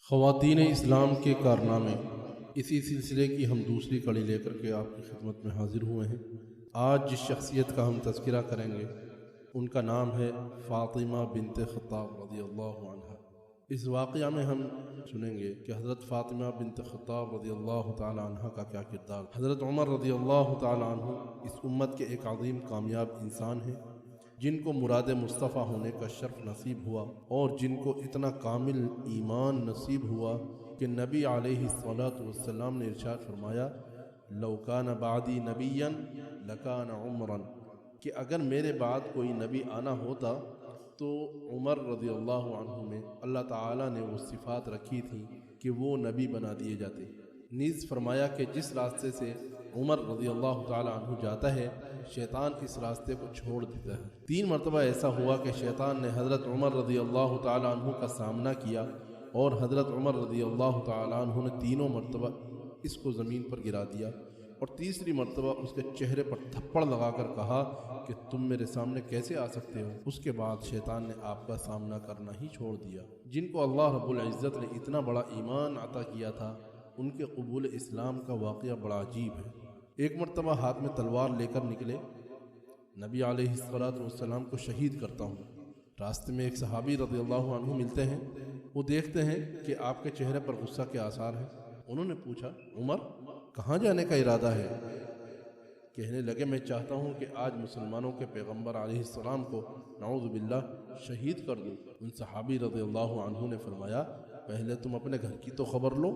خواتین اسلام کے کارنامے، اسی سلسلے کی ہم دوسری کڑی لے کر کے آپ کی خدمت میں حاضر ہوئے ہیں۔ آج جس شخصیت کا ہم تذکرہ کریں گے ان کا نام ہے فاطمہ بنت خطاب رضی اللہ عنہ۔ اس واقعہ میں ہم سنیں گے کہ حضرت فاطمہ بنت خطاب رضی اللہ تعالی عنہ کا کیا کردار۔ حضرت عمر رضی اللہ تعالی عنہ اس امت کے ایک عظیم کامیاب انسان ہیں جن کو مراد مصطفیٰ ہونے کا شرف نصیب ہوا، اور جن کو اتنا کامل ایمان نصیب ہوا کہ نبی علیہ الصلاۃ والسلام نے ارشاد فرمایا لو کان بعدی نبیا لکان عمرا، کہ اگر میرے بعد کوئی نبی آنا ہوتا تو عمر رضی اللہ عنہ میں اللہ تعالیٰ نے وہ صفات رکھی تھی کہ وہ نبی بنا دیے جاتے۔ نیز فرمایا کہ جس راستے سے عمر رضی اللہ تعالی عنہ جاتا ہے شیطان اس راستے کو چھوڑ دیتا ہے۔ 3 مرتبہ ایسا ہوا کہ شیطان نے حضرت عمر رضی اللہ تعالی عنہ کا سامنا کیا، اور حضرت عمر رضی اللہ تعالی عنہ نے تینوں مرتبہ اس کو زمین پر گرا دیا، اور تیسری مرتبہ اس کے چہرے پر تھپڑ لگا کر کہا کہ تم میرے سامنے کیسے آ سکتے ہو۔ اس کے بعد شیطان نے آپ کا سامنا کرنا ہی چھوڑ دیا۔ جن کو اللہ رب العزت نے اتنا بڑا ایمان عطا کیا تھا ان کے قبول اسلام کا واقعہ بڑا عجیب ہے۔ ایک مرتبہ ہاتھ میں تلوار لے کر نکلے، نبی علیہ الصلوۃ والسلام کو شہید کرتا ہوں۔ راستے میں ایک صحابی رضی اللہ عنہ ملتے ہیں، وہ دیکھتے ہیں کہ آپ کے چہرے پر غصہ کے آثار ہیں۔ انہوں نے پوچھا عمر کہاں جانے کا ارادہ ہے؟ کہنے لگے میں چاہتا ہوں کہ آج مسلمانوں کے پیغمبر علیہ السلام کو نعوذ باللہ شہید کر دوں۔ ان صحابی رضی اللہ عنہ نے فرمایا پہلے تم اپنے گھر کی تو خبر لو،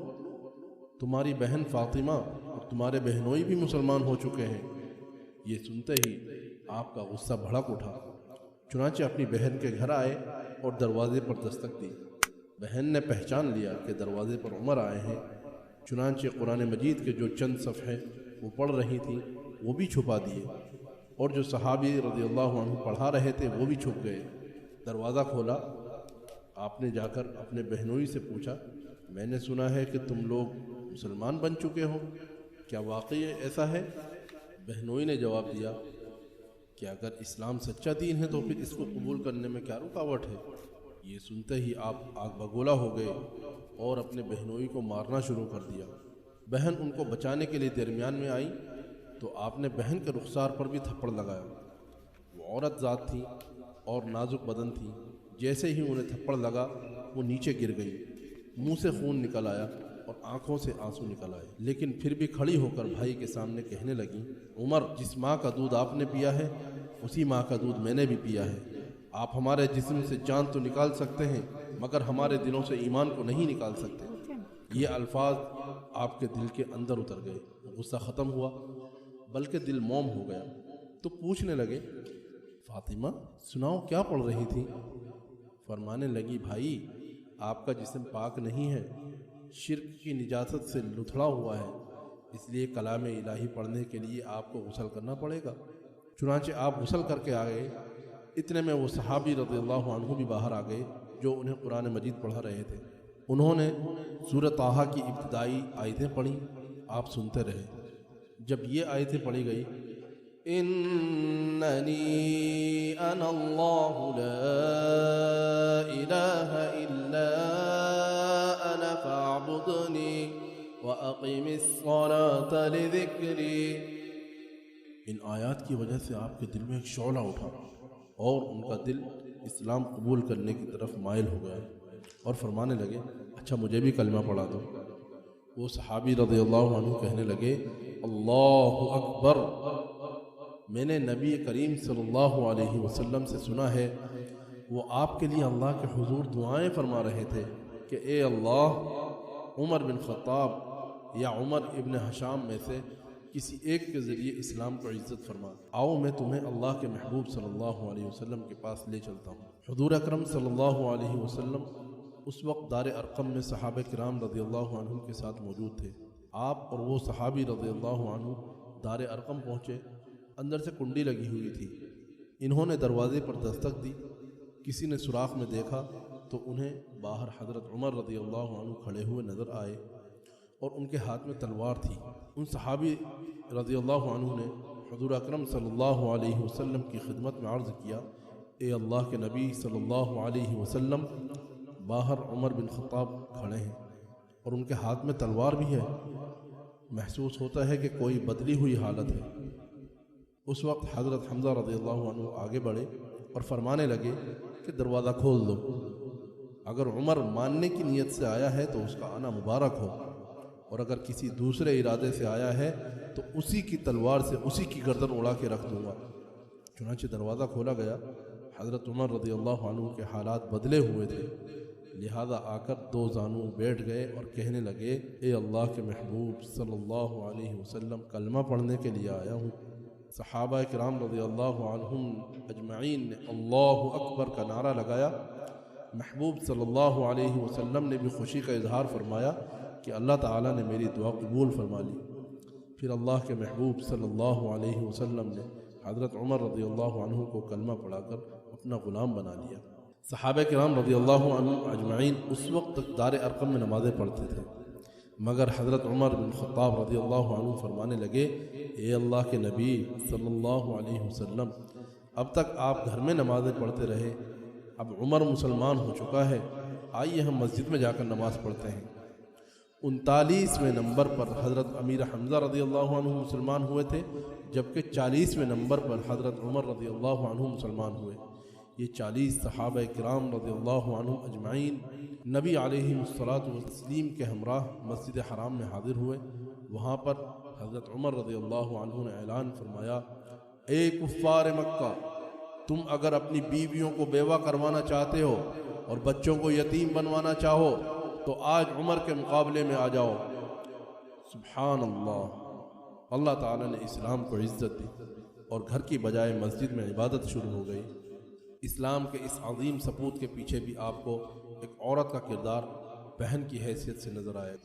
تمہاری بہن فاطمہ اور تمہارے بہنوئی بھی مسلمان ہو چکے ہیں۔ یہ سنتے ہی آپ کا غصہ بھڑک اٹھا، چنانچہ اپنی بہن کے گھر آئے اور دروازے پر دستک دی۔ بہن نے پہچان لیا کہ دروازے پر عمر آئے ہیں، چنانچہ قرآن مجید کے جو چند صفحے وہ پڑھ رہی تھیں وہ بھی چھپا دیے، اور جو صحابی رضی اللہ عنہ پڑھا رہے تھے وہ بھی چھپ گئے۔ دروازہ کھولا، آپ نے جا کر اپنے بہنوئی سے پوچھا میں نے سنا ہے کہ تم لوگ مسلمان بن چکے ہو، کیا واقعی ایسا ہے؟ بہنوئی نے جواب دیا کہ اگر اسلام سچا دین ہے تو پھر اس کو قبول کرنے میں کیا رکاوٹ ہے؟ یہ سنتے ہی آپ آگ بگولا ہو گئے اور اپنے بہنوئی کو مارنا شروع کر دیا۔ بہن ان کو بچانے کے لیے درمیان میں آئی تو آپ نے بہن کے رخسار پر بھی تھپڑ لگایا۔ وہ عورت ذات تھی اور نازک بدن تھی، جیسے ہی انہیں تھپڑ لگا وہ نیچے گر گئی، منہ سے خون نکل آیا اور آنکھوں سے آنسو نکل آئے، لیکن پھر بھی کھڑی ہو کر بھائی کے سامنے کہنے لگی عمر جس ماں کا دودھ آپ نے پیا ہے اسی ماں کا دودھ میں نے بھی پیا ہے۔ آپ ہمارے جسم سے جان تو نکال سکتے ہیں مگر ہمارے دلوں سے ایمان کو نہیں نکال سکتے۔ یہ الفاظ آپ کے دل کے اندر اتر گئے، غصہ ختم ہوا بلکہ دل موم ہو گیا۔ تو پوچھنے لگے فاطمہ سناؤ کیا پڑھ رہی تھی؟ فرمانے لگی بھائی آپ کا جسم پاک نہیں ہے، شرک کی نجاست سے لتھڑا ہوا ہے، اس لیے کلام الہی پڑھنے کے لیے آپ کو غسل کرنا پڑے گا۔ چنانچہ آپ غسل کر کے آ گئے۔ اتنے میں وہ صحابی رضی اللہ عنہ بھی باہر آ گئے جو انہیں قرآن مجید پڑھا رہے تھے۔ انہوں نے سورت طٰہٰ کی ابتدائی آیتیں پڑھی، آپ سنتے رہے۔ جب یہ آیتیں پڑھی گئی اننی انا اللہ لا الہ الا انا فاعبدنی واقم الصلاة لذکری، ان آیات کی وجہ سے آپ کے دل میں ایک شعلہ اٹھا اور ان کا دل اسلام قبول کرنے کی طرف مائل ہو گیا اور فرمانے لگے اچھا مجھے بھی کلمہ پڑھا دو۔ وہ صحابی رضی اللہ عنہ کہنے لگے اللہ اکبر، میں نے نبی کریم صلی اللہ علیہ وسلم سے سنا ہے وہ آپ کے لیے اللہ کے حضور دعائیں فرما رہے تھے کہ اے اللہ عمر بن خطاب یا عمر ابن حشام میں سے کسی ایک کے ذریعے اسلام کو عزت فرما، آؤ میں تمہیں اللہ کے محبوب صلی اللہ علیہ وسلم کے پاس لے چلتا ہوں۔ حضور اکرم صلی اللہ علیہ وسلم اس وقت دار ارقم میں صحابہ کرام رضی اللہ عنہ کے ساتھ موجود تھے۔ آپ اور وہ صحابی رضی اللہ عنہ دار ارقم پہنچے، اندر سے کنڈی لگی ہوئی تھی۔ انہوں نے دروازے پر دستک دی، کسی نے سوراخ میں دیکھا تو انہیں باہر حضرت عمر رضی اللہ عنہ کھڑے ہوئے نظر آئے اور ان کے ہاتھ میں تلوار تھی۔ ان صحابی رضی اللہ عنہ نے حضور اکرم صلی اللہ علیہ وسلم کی خدمت میں عرض کیا اے اللہ کے نبی صلی اللہ علیہ وسلم، باہر عمر بن خطاب کھڑے ہیں اور ان کے ہاتھ میں تلوار بھی ہے۔ محسوس ہوتا ہے کہ کوئی بدلی ہوئی حالت ہے۔ اس وقت حضرت حمزہ رضی اللہ عنہ آگے بڑھے اور فرمانے لگے کہ دروازہ کھول دو۔ اگر عمر ماننے کی نیت سے آیا ہے تو اس کا آنا مبارک ہو، اور اگر کسی دوسرے ارادے سے آیا ہے تو اسی کی تلوار سے اسی کی گردن اڑا کے رکھ دوں گا۔ چنانچہ دروازہ کھولا گیا۔ حضرت عمر رضی اللہ عنہ کے حالات بدلے ہوئے تھے، لہذا آ کر دو زانوں بیٹھ گئے اور کہنے لگے، اے اللہ کے محبوب صلی اللہ علیہ وسلم، کلمہ پڑھنے کے لیے آیا ہوں۔ صحابہ کرام رضی اللہ عنہم اجمعین نے اللہ اکبر کا نعرہ لگایا۔ محبوب صلی اللہ علیہ وسلم نے بھی خوشی کا اظہار فرمایا کہ اللہ تعالیٰ نے میری دعا قبول فرما لی۔ پھر اللہ کے محبوب صلی اللہ علیہ وسلم نے حضرت عمر رضی اللہ عنہ کو کلمہ پڑھا کر اپنا غلام بنا لیا۔ صحابہ کرام رضی اللہ عنہ اجمعین اس وقت تک دار ارقم میں نمازیں پڑھتے تھے، مگر حضرت عمر بن خطاب رضی اللہ عنہ فرمانے لگے، اے اللہ کے نبی صلی اللہ علیہ وسلم، اب تک آپ گھر میں نمازیں پڑھتے رہے، اب عمر مسلمان ہو چکا ہے، آئیے ہم مسجد میں جا کر نماز پڑھتے ہیں۔ 39ویں نمبر پر حضرت امیر حمزہ رضی اللہ عنہ مسلمان ہوئے تھے، جبکہ 40ویں نمبر پر حضرت عمر رضی اللہ عنہ مسلمان ہوئے۔ یہ 40 صحابہ کرام رضی اللہ عنہ اجمعین نبی علیہ الصلاۃ والتسلیم کے ہمراہ مسجد حرام میں حاضر ہوئے۔ وہاں پر حضرت عمر رضی اللہ عنہ نے اعلان فرمایا، اے کفار مکہ، تم اگر اپنی بیویوں کو بیوہ کروانا چاہتے ہو اور بچوں کو یتیم بنوانا چاہو تو آج عمر کے مقابلے میں آ جاؤ۔ سبحان اللہ، اللہ تعالیٰ نے اسلام کو عزت دی اور گھر کی بجائے مسجد میں عبادت شروع ہو گئی۔ اسلام کے اس عظیم سپوت کے پیچھے بھی آپ کو ایک عورت کا کردار بہن کی حیثیت سے نظر آئے۔